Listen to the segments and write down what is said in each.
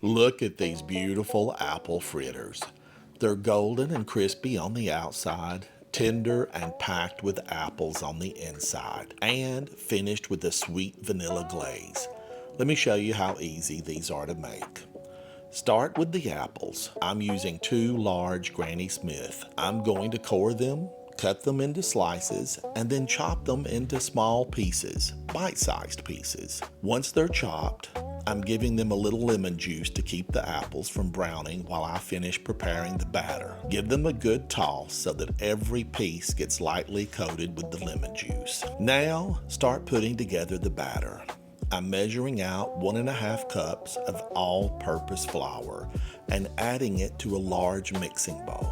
Look at these beautiful apple fritters. They're golden and crispy on the outside, tender and packed with apples on the inside, and finished with a sweet vanilla glaze. Let me show you how easy these are to make. Start with the apples. I'm using 2 large Granny Smith. I'm going to core them, cut them into slices, and then chop them into small pieces, bite-sized pieces. Once they're chopped, I'm giving them a little lemon juice to keep the apples from browning while I finish preparing the batter. Give them a good toss so that every piece gets lightly coated with the lemon juice. Now, start putting together the batter. I'm measuring out 1½ cups of all-purpose flour and adding it to a large mixing bowl.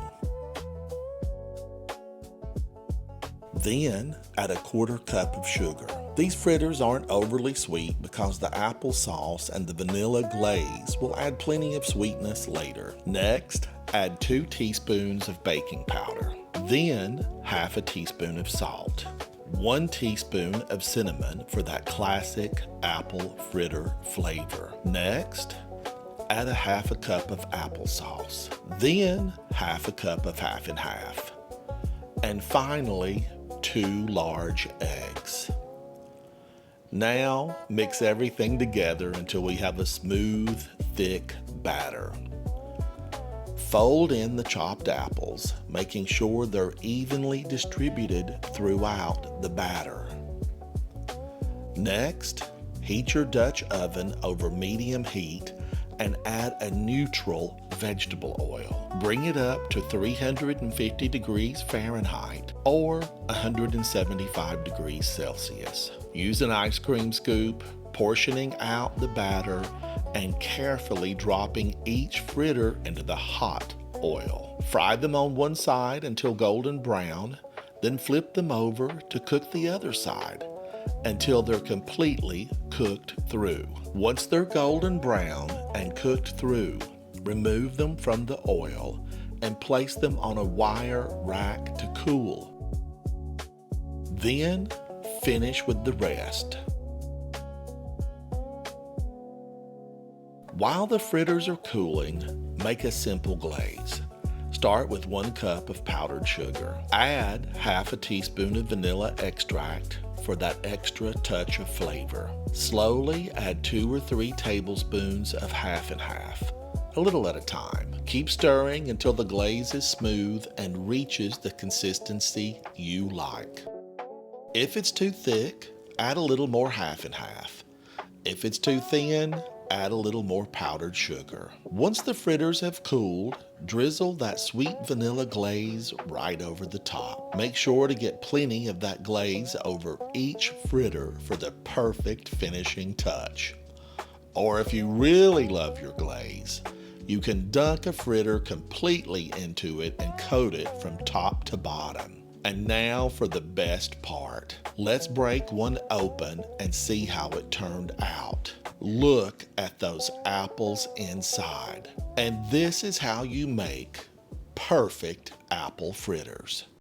Then add 1/4 cup of sugar. These fritters aren't overly sweet because the applesauce and the vanilla glaze will add plenty of sweetness later. Next, add 2 teaspoons of baking powder. Then 1/2 teaspoon of salt. 1 teaspoon of cinnamon for that classic apple fritter flavor. Next, add 1/2 cup of applesauce. Then 1/2 cup of 1/2 and 1/2. And finally, 2 large eggs. Now mix everything together until we have a smooth, thick batter. Fold in the chopped apples, making sure they're evenly distributed throughout the batter. Next, heat your Dutch oven over medium heat and add a neutral vegetable oil. Bring it up to 350 degrees Fahrenheit or 175 degrees Celsius. Use an ice cream scoop, portioning out the batter and carefully dropping each fritter into the hot oil. Fry them on one side until golden brown, then flip them over to cook the other side until they're completely cooked through. Once they're golden brown and cooked through, remove them from the oil and place them on a wire rack to cool. Then finish with the rest. While the fritters are cooling, make a simple glaze. Start with 1 cup of powdered sugar. Add 1/2 teaspoon of vanilla extract for that extra touch of flavor. Slowly add 2 or 3 tablespoons of 1/2 and 1/2, a little at a time. Keep stirring until the glaze is smooth and reaches the consistency you like. If it's too thick, add a little more 1/2 and 1/2. If it's too thin, add a little more powdered sugar. Once the fritters have cooled, drizzle that sweet vanilla glaze right over the top. Make sure to get plenty of that glaze over each fritter for the perfect finishing touch. Or if you really love your glaze, you can dunk a fritter completely into it and coat it from top to bottom. And now for the best part. Let's break one open and see how it turned out. Look at those apples inside. And this is how you make perfect apple fritters.